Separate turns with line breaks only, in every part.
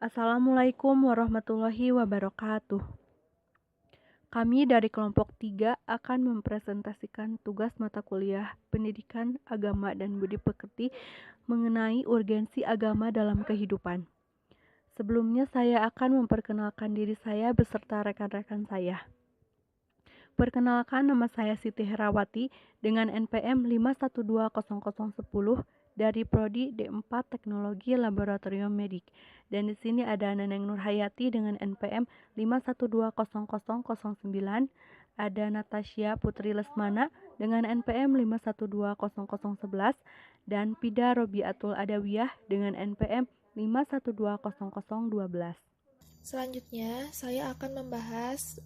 Assalamualaikum warahmatullahi wabarakatuh. Kami dari kelompok 3 akan mempresentasikan tugas mata kuliah Pendidikan Agama dan Budi Pekerti mengenai urgensi agama dalam kehidupan. Sebelumnya saya akan memperkenalkan diri saya beserta rekan-rekan saya. Perkenalkan, nama saya Siti Herawati dengan NPM 5120010 dari Prodi D4 Teknologi Laboratorium Medik. Dan di sini ada Neneng Nurhayati dengan NPM 5120009, ada Natasha Putri Lesmana dengan NPM 5120011 dan Pida Robiatul Adawiyah dengan NPM 5120012.
Selanjutnya, saya akan membahas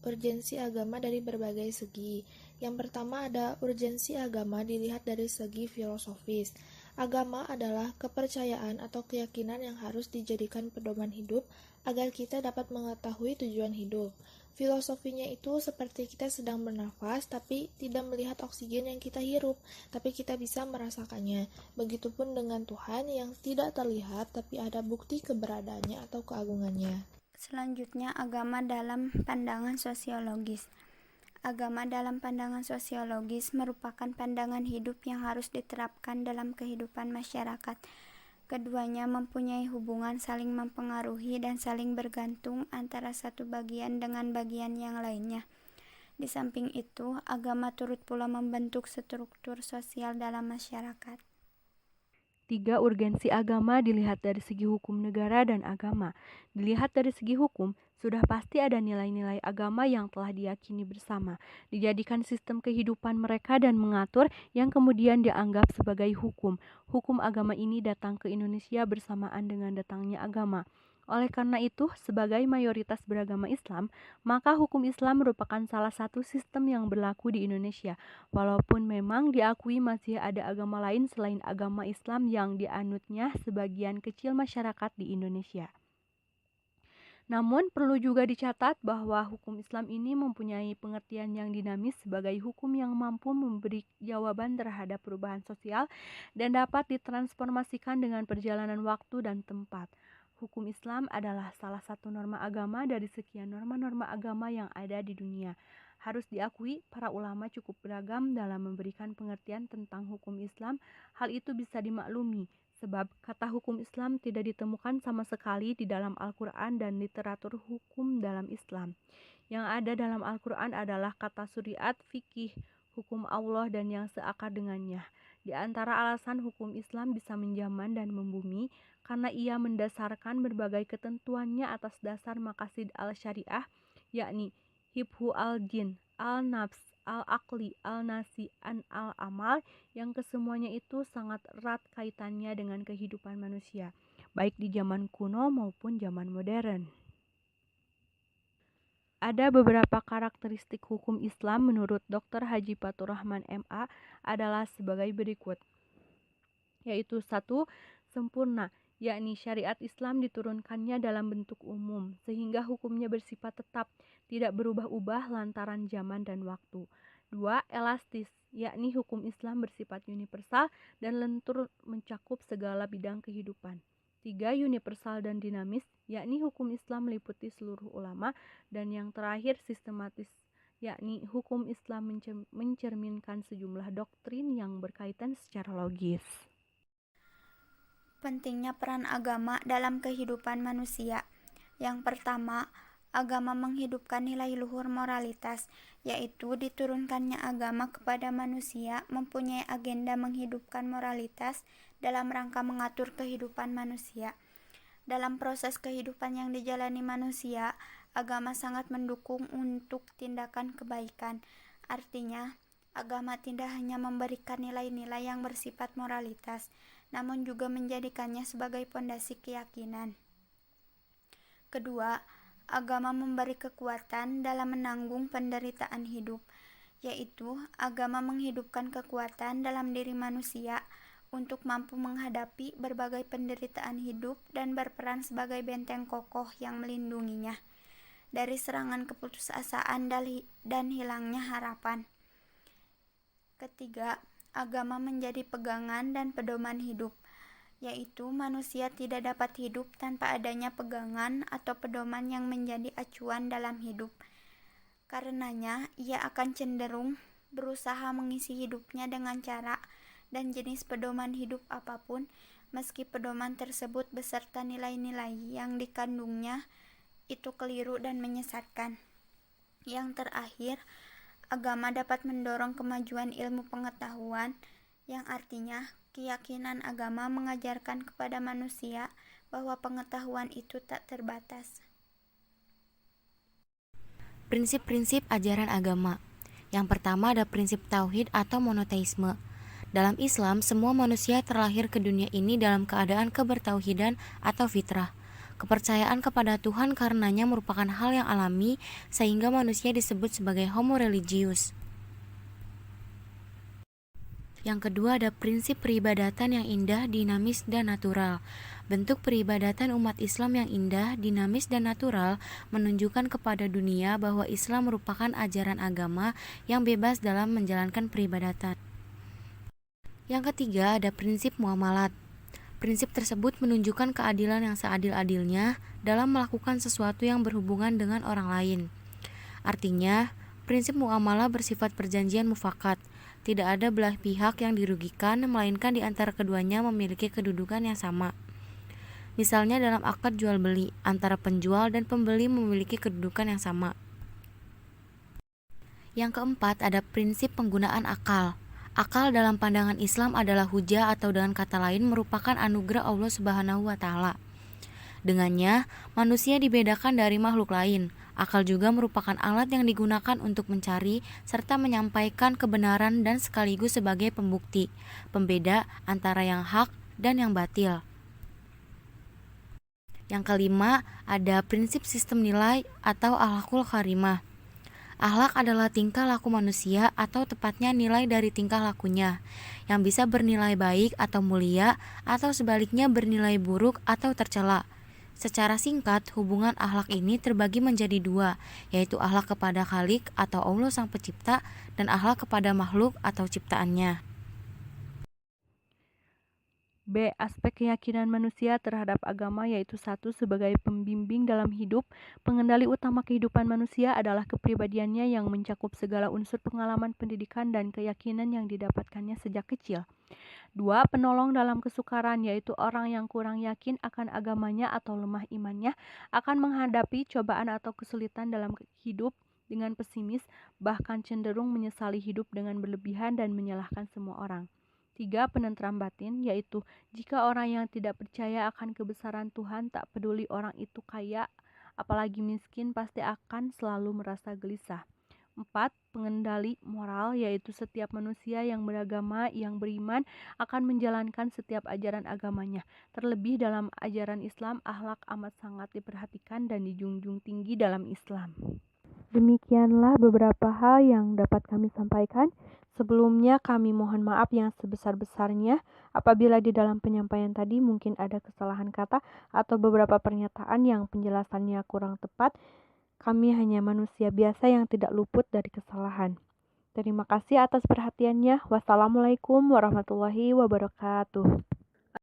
urgensi agama dari berbagai segi. Yang pertama ada urgensi agama dilihat dari segi filosofis. Agama adalah kepercayaan atau keyakinan yang harus dijadikan pedoman hidup agar kita dapat mengetahui tujuan hidup. Filosofinya itu seperti kita sedang bernafas tapi tidak melihat oksigen yang kita hirup, tapi kita bisa merasakannya. Begitupun dengan Tuhan yang tidak terlihat tapi ada bukti keberadaannya atau keagungannya.
Selanjutnya, agama dalam pandangan sosiologis. Agama dalam pandangan sosiologis merupakan pandangan hidup yang harus diterapkan dalam kehidupan masyarakat. Keduanya mempunyai hubungan saling mempengaruhi dan saling bergantung antara satu bagian dengan bagian yang lainnya. Di samping itu, agama turut pula membentuk struktur sosial dalam masyarakat.
3. Urgensi agama dilihat dari segi hukum negara dan agama. Dilihat dari segi hukum, sudah pasti ada nilai-nilai agama yang telah diyakini bersama, dijadikan sistem kehidupan mereka dan mengatur yang kemudian dianggap sebagai hukum. Hukum agama ini datang ke Indonesia bersamaan dengan datangnya agama. Oleh karena itu, sebagai mayoritas beragama Islam, maka hukum Islam merupakan salah satu sistem yang berlaku di Indonesia. Walaupun memang diakui masih ada agama lain selain agama Islam yang dianutnya sebagian kecil masyarakat di Indonesia. Namun perlu juga dicatat bahwa hukum Islam ini mempunyai pengertian yang dinamis sebagai hukum yang mampu memberi jawaban terhadap perubahan sosial dan dapat ditransformasikan dengan perjalanan waktu dan tempat. Hukum Islam adalah salah satu norma agama dari sekian norma-norma agama yang ada di dunia. Harus diakui, para ulama cukup beragam dalam memberikan pengertian tentang hukum Islam. Hal itu bisa dimaklumi, sebab kata hukum Islam tidak ditemukan sama sekali di dalam Al-Quran dan literatur hukum dalam Islam. Yang ada dalam Al-Quran adalah kata syariat, fikih, hukum Allah dan yang seakar dengannya. Di antara alasan hukum Islam bisa menjaman dan membumi, karena ia mendasarkan berbagai ketentuannya atas dasar maqasid al-syariah, yakni hibhu al-din, al-nafs, al-aqli, al-nasi, al-amal, yang kesemuanya itu sangat erat kaitannya dengan kehidupan manusia, baik di zaman kuno maupun zaman modern. Ada beberapa karakteristik hukum Islam menurut Dr. Haji Fatur Rahman MA adalah sebagai berikut, yaitu 1. Sempurna, yakni syariat Islam diturunkannya dalam bentuk umum, sehingga hukumnya bersifat tetap, tidak berubah-ubah lantaran zaman dan waktu. 2. Elastis, yakni hukum Islam bersifat universal dan lentur mencakup segala bidang kehidupan. 3. Universal dan dinamis, yakni hukum Islam meliputi seluruh ulama. Dan yang terakhir sistematis, yakni hukum Islam mencerminkan sejumlah doktrin yang berkaitan secara logis.
Pentingnya peran agama dalam kehidupan manusia. Yang pertama, agama menghidupkan nilai luhur moralitas, yaitu diturunkannya agama kepada manusia mempunyai agenda menghidupkan moralitas dalam rangka mengatur kehidupan manusia. Dalam proses kehidupan yang dijalani manusia, agama sangat mendukung untuk tindakan kebaikan. Artinya, agama tidak hanya memberikan nilai-nilai yang bersifat moralitas, namun juga menjadikannya sebagai pondasi keyakinan. Kedua, agama memberi kekuatan dalam menanggung penderitaan hidup, yaitu agama menghidupkan kekuatan dalam diri manusia untuk mampu menghadapi berbagai penderitaan hidup dan berperan sebagai benteng kokoh yang melindunginya dari serangan keputusasaan dan hilangnya harapan. Ketiga, agama menjadi pegangan dan pedoman hidup, yaitu manusia tidak dapat hidup tanpa adanya pegangan atau pedoman yang menjadi acuan dalam hidup. Karenanya, ia akan cenderung berusaha mengisi hidupnya dengan cara dan jenis pedoman hidup apapun, meski pedoman tersebut beserta nilai-nilai yang dikandungnya itu keliru dan menyesatkan. Yang terakhir, agama dapat mendorong kemajuan ilmu pengetahuan, yang artinya keyakinan agama mengajarkan kepada manusia bahwa pengetahuan itu tak terbatas.
Prinsip-prinsip ajaran agama. Yang pertama ada prinsip tauhid atau monoteisme. Dalam Islam, semua manusia terlahir ke dunia ini dalam keadaan kebertauhidan atau fitrah. Kepercayaan kepada Tuhan karenanya merupakan hal yang alami, sehingga manusia disebut sebagai homo religius. Yang kedua ada prinsip peribadatan yang indah, dinamis, dan natural. Bentuk peribadatan umat Islam yang indah, dinamis, dan natural menunjukkan kepada dunia bahwa Islam merupakan ajaran agama yang bebas dalam menjalankan peribadatan. Yang ketiga ada prinsip muamalat. Prinsip tersebut menunjukkan keadilan yang seadil-adilnya dalam melakukan sesuatu yang berhubungan dengan orang lain. Artinya, prinsip muamalah bersifat perjanjian mufakat. Tidak ada belah pihak yang dirugikan, melainkan di antara keduanya memiliki kedudukan yang sama. Misalnya dalam akad jual beli, antara penjual dan pembeli memiliki kedudukan yang sama. Yang keempat ada prinsip penggunaan akal. Akal dalam pandangan Islam adalah hujah atau dengan kata lain merupakan anugerah Allah Subhanahu wa Ta'ala. Dengannya, manusia dibedakan dari makhluk lain. Akal juga merupakan alat yang digunakan untuk mencari serta menyampaikan kebenaran dan sekaligus sebagai pembukti, pembeda antara yang hak dan yang batil. Yang kelima, ada prinsip sistem nilai atau akhlakul karimah. Akhlak adalah tingkah laku manusia atau tepatnya nilai dari tingkah lakunya, yang bisa bernilai baik atau mulia atau sebaliknya bernilai buruk atau tercela. Secara singkat, hubungan akhlak ini terbagi menjadi dua, yaitu akhlak kepada Khalik atau Allah Sang Pencipta dan akhlak kepada makhluk atau ciptaannya.
B. Aspek keyakinan manusia terhadap agama yaitu 1. Sebagai pembimbing dalam hidup, pengendali utama kehidupan manusia adalah kepribadiannya yang mencakup segala unsur pengalaman pendidikan dan keyakinan yang didapatkannya sejak kecil. 2. Penolong dalam kesukaran, yaitu orang yang kurang yakin akan agamanya atau lemah imannya akan menghadapi cobaan atau kesulitan dalam hidup dengan pesimis, bahkan cenderung menyesali hidup dengan berlebihan dan menyalahkan semua orang. 3. Penentram batin, yaitu jika orang yang tidak percaya akan kebesaran Tuhan, tak peduli orang itu kaya, apalagi miskin, pasti akan selalu merasa gelisah. 4. Pengendali moral, yaitu setiap manusia yang beragama, yang beriman, akan menjalankan setiap ajaran agamanya. Terlebih dalam ajaran Islam, akhlak amat sangat diperhatikan dan dijunjung tinggi dalam Islam. Demikianlah beberapa hal yang dapat kami sampaikan. Sebelumnya kami mohon maaf yang sebesar-besarnya apabila di dalam penyampaian tadi mungkin ada kesalahan kata atau beberapa pernyataan yang penjelasannya kurang tepat. Kami hanya manusia biasa yang tidak luput dari kesalahan. Terima kasih atas perhatiannya. Wassalamualaikum warahmatullahi wabarakatuh.